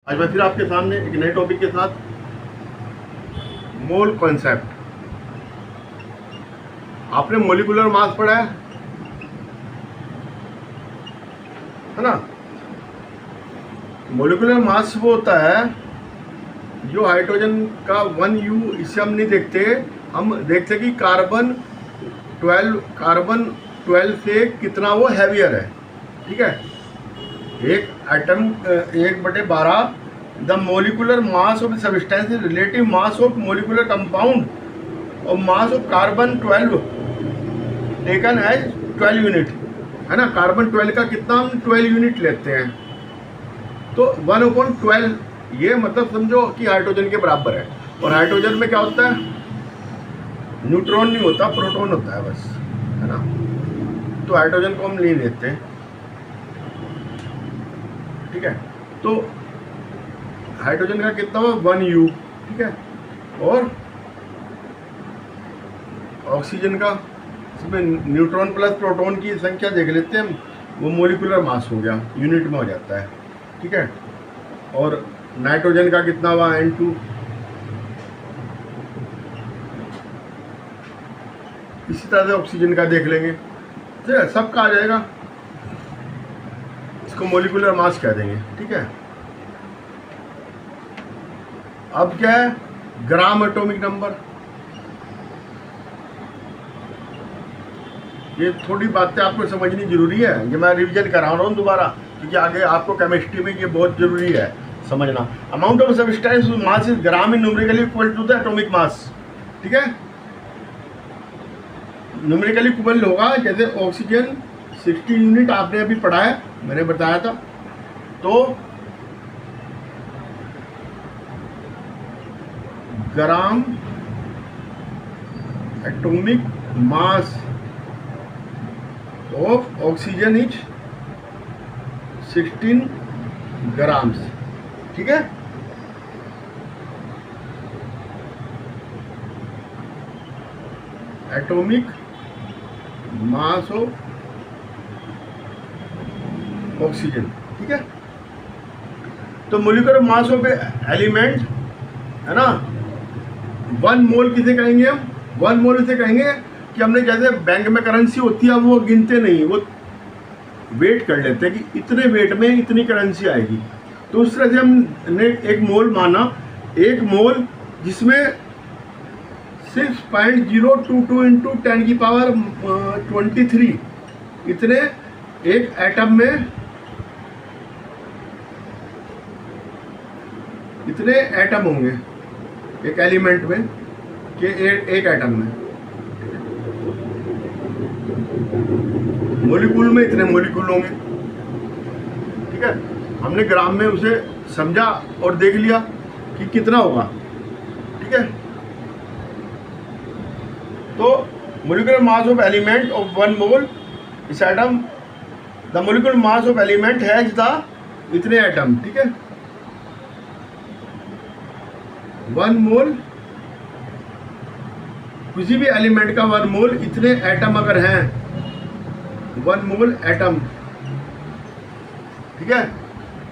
आज मैं फिर आपके सामने एक नए टॉपिक के साथ मोल कॉन्सेप्ट। आपने मोलिकुलर मास पढ़ा है ना। मोलिकुलर मास वो होता है जो हाइड्रोजन का 1U, इससे हम नहीं देखते, हम देखते कि कार्बन 12 से कितना वो हैवियर है। ठीक है, एक atom 1/12 the molecular mass of substance is relative mass of molecular compound और mass of carbon 12 taken as 12 unit है ना। कार्बन 12 का कितना हम 12 यूनिट लेते हैं, तो 1/12 ये मतलब समझो कि हाइड्रोजन के बराबर है। और हाइड्रोजन में क्या होता है, न्यूट्रॉन नहीं होता, प्रोटॉन होता है बस, है ना। तो हाइड्रोजन को हम नहीं लेते। ठीक है, तो हाइड्रोजन का कितना हुआ 1U। ठीक है, और ऑक्सीजन का, इसमें न्यूट्रॉन प्लस प्रोटॉन की संख्या देख लेते हैं हम, वो मोलिकुलर मास हो गया, यूनिट में हो जाता है। ठीक है, और नाइट्रोजन का कितना हुआ N2। इसी तरह से ऑक्सीजन का देख लेंगे, ठीक है, सबका आ जाएगा, इसको मोलिकुलर मास कह देंगे। ठीक है, अब क्या है, ग्राम एटॉमिक नंबर। ये थोड़ी बातें आपको समझनी जरूरी है, ये मैं रिवीजन करा रहा हूँ दोबारा, क्योंकि आगे आपको केमिस्ट्री में ये बहुत जरूरी है समझना। Amount of substance mass is gram in numerically equal to the atomic mass. ठीक है, न्यूमेरिकली इक्वल होगा, जैसे ऑक्सीजन 60 यूनिट आपने अभी पढ़ा है, मैंने बताया था। तो ग्राम atomic mass of oxygen is 16 grams. ठीक है, एटॉमिक मास ऑफ ऑक्सीजन। ठीक है, तो मोलिकुलर मास ऑफ एलिमेंट है ना, 1 मोल किसे कहेंगे हम, 1 मोल इसे कहेंगे कि हमने जैसे बैंक में करेंसी होती है, वो गिनते नहीं, वो वेट कर लेते हैं कि इतने वेट में इतनी करेंसी आएगी। तो उस तरह से हमने एक मोल माना, एक मोल जिसमें 6.022 इंटू 10 की पावर 23 इतने एक एटम में, इतने एटम होंगे एक एलिमेंट में कि एक एटम में, मोलिक्यूल में इतने मोलिक्यूल होंगे। ठीक है, हमने ग्राम में उसे समझा और देख लिया कि कितना होगा। ठीक है, तो molecular mass of element of 1 मोल इस atom, the molecular mass of element has the इतने एटम। ठीक है, 1 मोल किसी भी एलिमेंट का 1 मोल इतने एटम अगर हैं, 1 मोल एटम, ठीक है,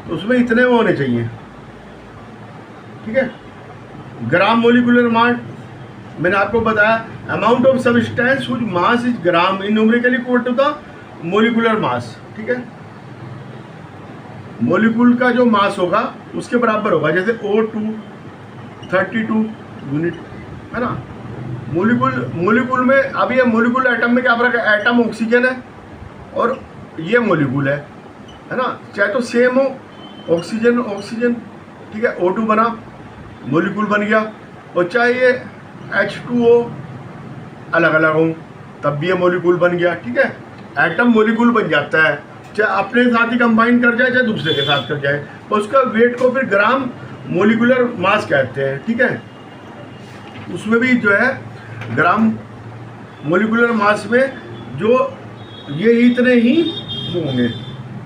तो उसमें इतने वो होने चाहिए। ठीक है, ग्राम मोलिकुलर मास, मैंने आपको बताया amount of substance which mass is gram in numerically equal to the molecular mass. ठीक है, मोलिक्यूल का जो मास होगा उसके बराबर होगा, जैसे O2 32 यूनिट है ना। मोलिक्यूल में, अब ये मोलिक्यूल एटम में क्या फर्क है, एटम ऑक्सीजन है और ये मोलिक्यूल है ना, चाहे तो सेम हो, ऑक्सीजन ऑक्सीजन, ठीक है, O2 बना, मोलिक्यूल बन गया, और चाहे ये H2O अलग अलग हो तब भी ये मोलिक्यूल बन गया। ठीक है, एटम मोलिक्यूल बन जाता है, चाहे अपने साथ ही कंबाइन कर जाए चाहे दूसरे के साथ कर जाए, तो उसका वेट को फिर ग्राम मोलिकुलर मास कहते हैं। ठीक है, उसमें भी जो है ग्राम मोलिकुलर मास में जो ये इतने ही होंगे।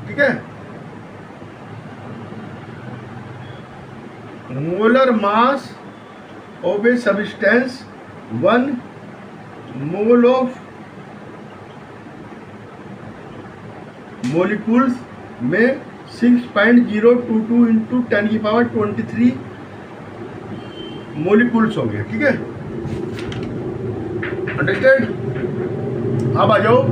ठीक है, molar mass of a substance 1 mole of molecules में 6.022 इंटू 10⁻23 मोलिकुल्स होंगे। ठीक है, अंडरस्टैंड। अब आ जाओ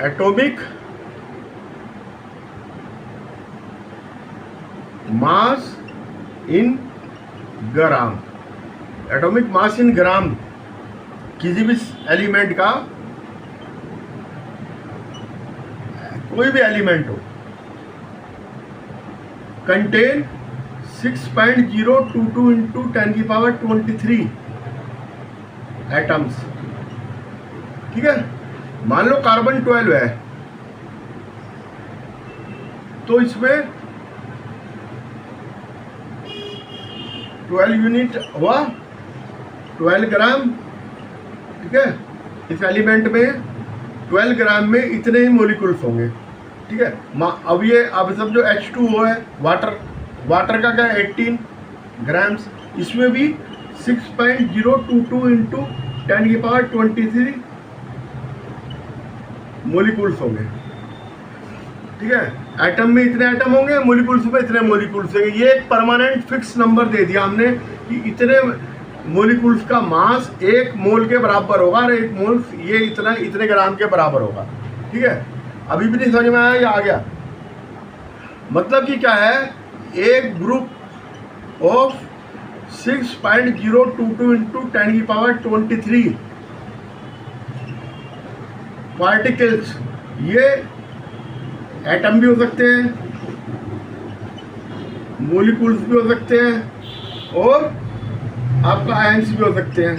एटॉमिक मास इन ग्राम। एटॉमिक मास इन ग्राम किसी भी एलिमेंट का, कोई भी एलिमेंट हो, कंटेन 6.022 इंटू 10⁻23 एटम्स। ठीक है, मान लो कार्बन 12 है तो इसमें 12 यूनिट हुआ 12 ग्राम। ठीक है, इस एलिमेंट में 12 ग्राम में इतने ही मोलिकुल्स होंगे। ठीक है, अब सब जो H2O है, वाटर का क्या 18 ग्राम्स, इसमें भी 6.022 इंटू 10⁻23 मोलिकुल्स होंगे। ठीक है, एटम में इतने एटम होंगे, मोलिकुल्स में इतने मोलिकुल्स होंगे। ये एक परमानेंट फिक्स नंबर दे दिया हमने कि इतने मोलिकुल्स का मास 1 मोल के बराबर होगा और 1 मोल ये इतने ग्राम के बराबर होगा। ठीक है, अभी भी नहीं समझ में आया या आ गया? मतलब कि क्या है, एक ग्रुप ऑफ 6.022 इंटू 10⁻23 पार्टिकल्स, ये एटम भी हो सकते हैं, मोलिकुल्स भी हो सकते हैं और आपका आयंस भी हो सकते हैं।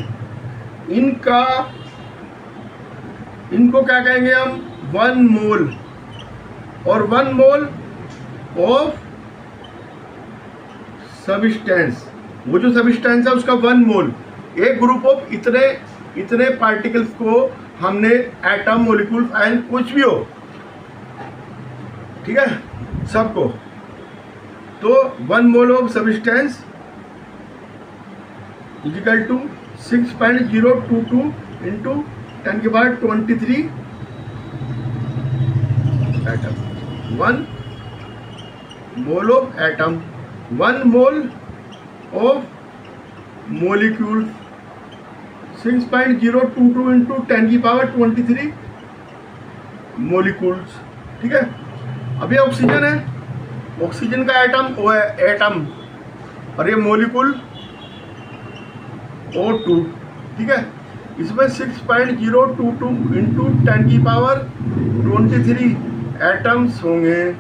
इनको क्या कहेंगे हम? 1 मोल। और 1 मोल ऑफ सब्सटेंस, वो जो सब्सटेंस है उसका 1 मोल। एक ग्रुप ऑफ इतने पार्टिकल्स को हमने एटम, मोलिकुल, आयन, कुछ भी हो, ठीक है, सबको, तो 1 mole of substance equal to 6.022 into 10⁻23 atom. 1 mole of atom, 1 mole of molecule, 6.022 into 10⁻23 molecules. ठीक है, अब ये ऑक्सीजन है, ऑक्सीजन का एटम वो है एटम, और ये मोलिक्यूल O2। ठीक है, इसमें 6.022 इंटू 10⁻23 एटम्स होंगे।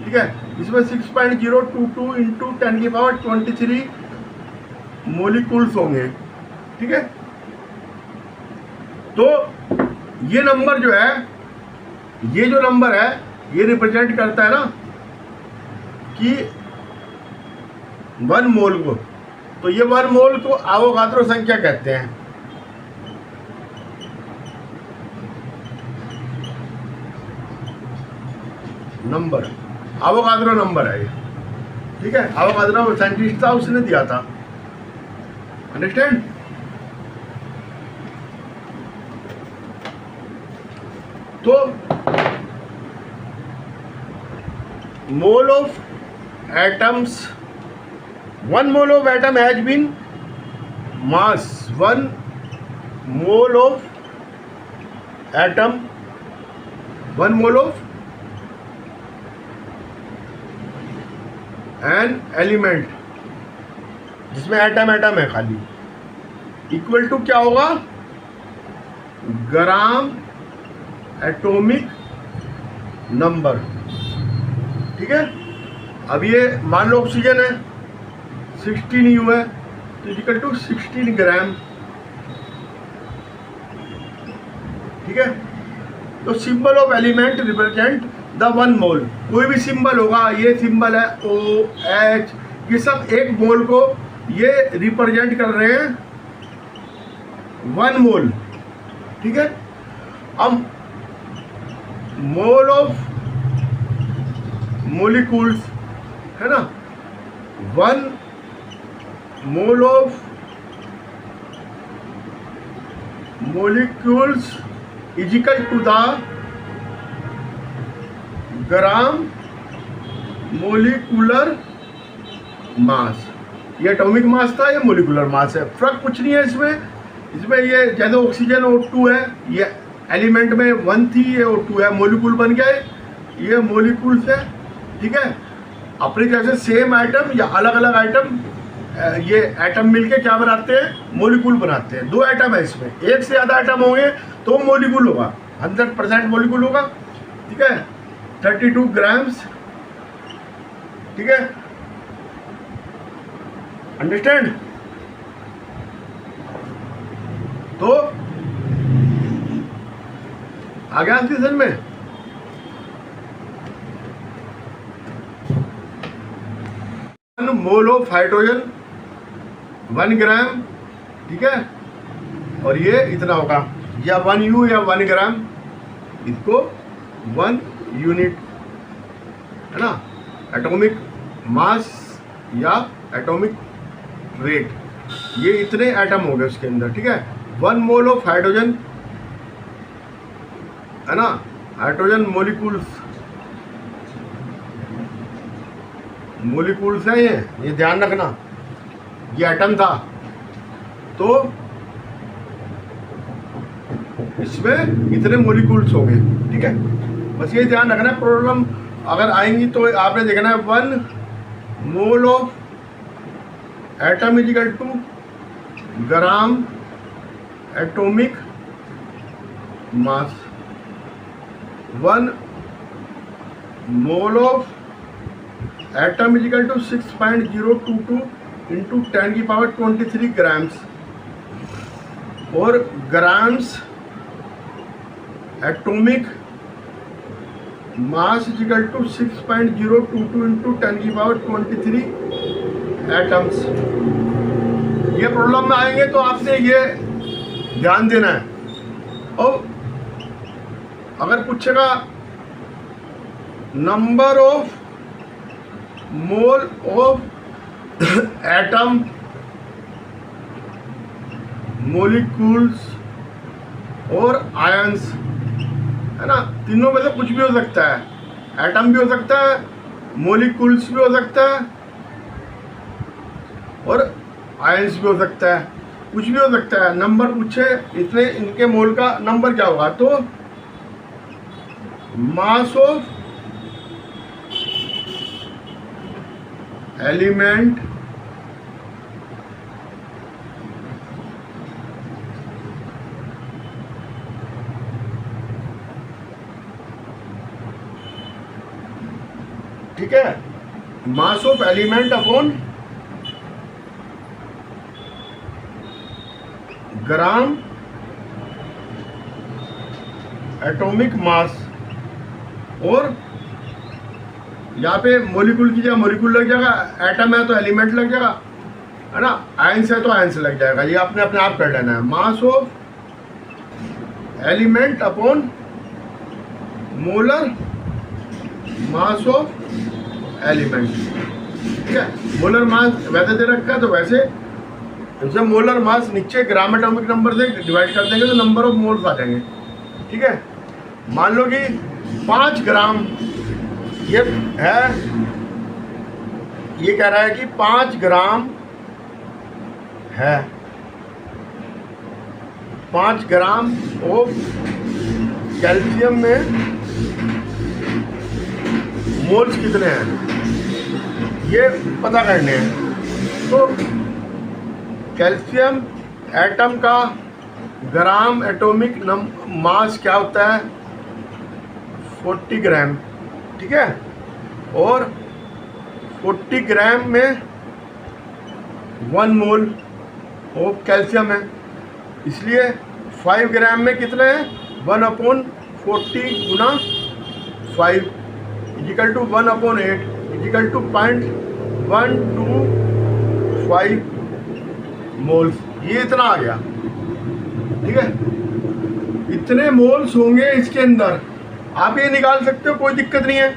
ठीक है, इसमें 6.022 इंटू 10⁻23 मोलिक्यूल्स होंगे। ठीक है, तो ये नंबर जो है, ये जो नंबर है, ये रिप्रेजेंट करता है ना कि 1 मोल को, तो ये 1 मोल को एवोगाद्रो संख्या कहते हैं। नंबर, एवोगाद्रो नंबर है ये। ठीक है, एवोगाद्रो साइंटिस्ट था, उसने दिया था। अंडरस्टैंड? तो mole of atoms, 1 mole of atom has been mass, 1 mole of atom, 1 mole of an element जिसमें एटम है खाली, इक्वल टू क्या होगा? Gram atomic number. ठीक है, अब ये मान लो ऑक्सीजन है 16 U है, तो इक्वल टू 16 ग्राम। ठीक है, तो symbol of element represent the 1 मोल। कोई भी सिंबल होगा, ये सिंबल है OH, ये सब 1 मोल को ये रिप्रेजेंट कर रहे हैं 1 मोल। ठीक है, अब मोल ऑफ मोलिक्यूल्स है ना, 1 mole of molecules is equal to the gram molecular mass. ये एटॉमिक मास था, ये मोलिकुलर मास है, फर्क कुछ नहीं है इसमें ये जैसे ऑक्सीजन O2 है, ये एलिमेंट में 1 थी, ये O2 है, मोलिकुल बन गया है, ये मोलिकुल्स है। ठीक है, अपनी जैसे सेम आइटम या अलग अलग आइटम, ये एटम मिलके क्या बनाते हैं, मोलिकुल बनाते हैं। 2 एटम है इसमें, एक से ज़्यादा एटम होंगे तो मोलिकुल होगा, 100% मोलिकुल होगा। ठीक है, 32 ग्राम्स। ठीक है, अंडरस्टैंड। तो आ गया आपकी समझ में। मोल ऑफ हाइड्रोजन 1 ग्राम। ठीक है, और ये इतना होगा, या 1 U या 1 ग्राम, इसको 1 यूनिट है ना, एटॉमिक मास या एटॉमिक रेट। ये इतने एटम हो गए उसके अंदर। ठीक है, 1 मोल ऑफ हाइड्रोजन है ना, हाइड्रोजन मोलिकुल्स हैं ये ध्यान रखना, ये एटम था तो इसमें इतने मोलिकुल्स होंगे। ठीक है, बस ये ध्यान रखना है। प्रॉब्लम अगर आएंगी तो आपने देखना है 1 mole of atom is equal to gram atomic mass. 1 mole of atom is equal to 6.022 into 10 की पावर 23 ग्राम्स, और grams atomic mass is equal to 6.022 into 10 की पावर 23 एटम्स। ये प्रॉब्लम में आएंगे तो आपने ये ध्यान देना है। और अगर पूछेगा number of mole of atom, molecules और आयंस, है ना, तीनों में से कुछ भी हो सकता है। एटम भी हो सकता है, मोलिक्यूल्स भी हो सकता है, और आयंस भी हो सकता है, कुछ भी हो सकता है। नंबर पूछे इतने, इनके मोल का नंबर क्या होगा, तो मास ऑफ एलिमेंट ठीक है, mass of element upon gram atomic मास। और यहाँ पे मोलिकुल की जगह मोलिकुल लग जाएगा, एटम है तो एलिमेंट लग जाएगा, है ना, आयंस है तो आयंस लग जाएगा। ये आपने अपने आप कर लेना है, mass of element upon molar mass of element. ठीक है, मोलर मास वैसे दे रखा है तो वैसे जब मोलर मास नीचे ग्राम एटॉमिक नंबर से डिवाइड कर देंगे तो नंबर ऑफ मोल्स आ जाएंगे। ठीक है, मान लो कि 5 ग्राम ये है, ये कह रहा है कि 5 ग्राम है, 5 ग्राम ऑफ कैल्शियम में मोल्स कितने हैं ये पता करने हैं। तो कैल्शियम एटम का ग्राम एटॉमिक मास क्या होता है, 40 ग्राम। ठीक है, और 40 ग्राम में 1 मोल ऑफ कैल्शियम है, इसलिए 5 ग्राम में कितने हैं, 1/40 गुना 5 equal to 1/8 equal to 0.125 moles. ये इतना आ गया। ठीक है, इतने मोल्स होंगे इसके अंदर, आप ये निकाल सकते हो, कोई दिक्कत नहीं है।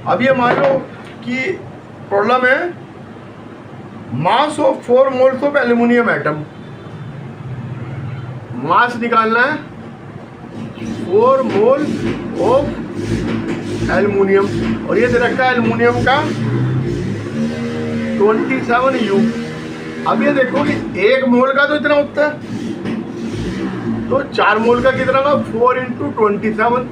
अब ये मान लो कि प्रॉब्लम है mass of 4 moles of aluminium atom. Mass निकालना है 4 मोल ऑफ एल्यूमिनियम, और ये दे रखा है एल्यूमिनियम का 27U। अब ये देखो कि 1 मोल का तो इतना होता है, तो 4 मोल का कितना होगा 4 × 27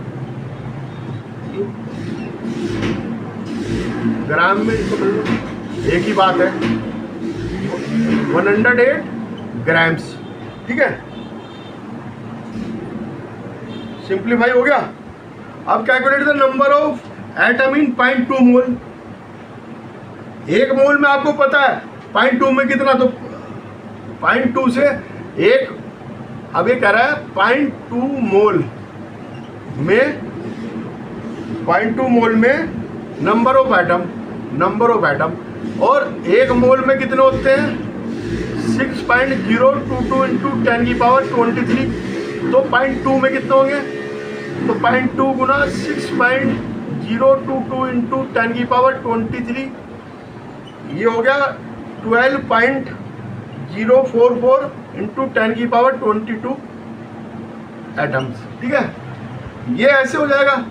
ग्राम में, इसको एक ही बात है 108 ग्राम्स। ठीक है, सिंप्लीफाई हो गया। अब calculate the number of atom in 0.2 मोल। 1 मोल में आपको पता है 0.2 में कितना, तो 0.2 से 1, अब ये कह रहा है 0.2 मोल में, 0.2 मोल में नंबर ऑफ एटम, और 1 मोल में कितने होते हैं 6.022 × 10⁻23। तो 0.2 में कितने होंगे, तो 0.2 गुना 6.022 × 10⁻23, ये हो गया 12.044 × 10⁻22 एटम्स। ठीक है, ये ऐसे हो जाएगा,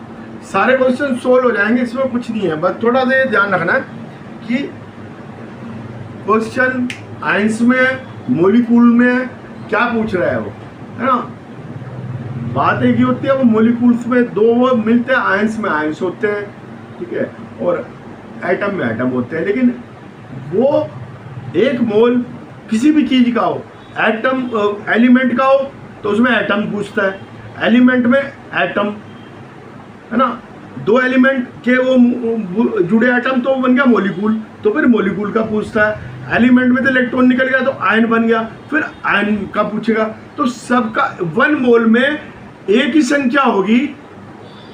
सारे क्वेश्चन सोल्व हो जाएंगे, इसमें कुछ नहीं है। बस थोड़ा सा ये ध्यान रखना है कि क्वेश्चन आयंस में, मोलिक्यूल में क्या पूछ रहा है वो, है ना। बात एक ही होती है, वो मोलिक्यूल्स में 2 मिलते हैं, आयंस में आयंस होते हैं, ठीक है, और एटम में एटम होते हैं। लेकिन वो 1 मोल किसी भी चीज का हो, एटम एलिमेंट का हो तो उसमें एटम पूछता है, एलिमेंट में एटम, है ना। 2 एलिमेंट के वो जुड़े एटम तो बन गया मोलिक्यूल, तो फिर मोलिक्यूल का पूछता है। एलिमेंट में तो इलेक्ट्रॉन निकल गया तो आयन बन गया, फिर आयन का पूछेगा। तो सबका 1 मोल में एक ही संख्या होगी,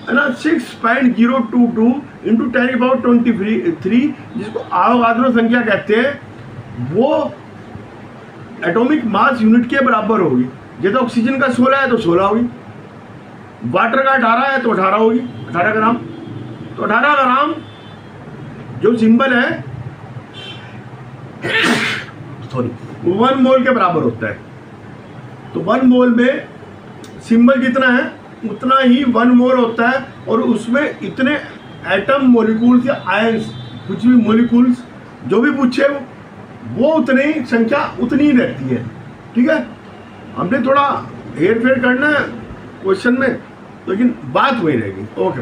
है ना, 6.022 × 10⁻23, जिसको अवोगाद्रो संख्या कहते हैं। वो एटॉमिक मास यूनिट के बराबर होगी। जैसे ऑक्सीजन का 16 है तो 16 होगी, वाटर का 18 है तो 18 होगी, 18 ग्राम। तो 18 ग्राम जो सिंबल है सॉरी 1 मोल के बराबर होता है। तो 1 मोल में सिंबल जितना है उतना ही 1 मोल होता है, और उसमें इतने एटम, मोलिक्यूल्स या आयंस, कुछ भी मोलिक्यूल्स जो भी पूछे वो उतनी संख्या उतनी ही रहती है। ठीक है, हमने थोड़ा हेर फेर करना है क्वेश्चन में, लेकिन बात वही रहेगी। ओके।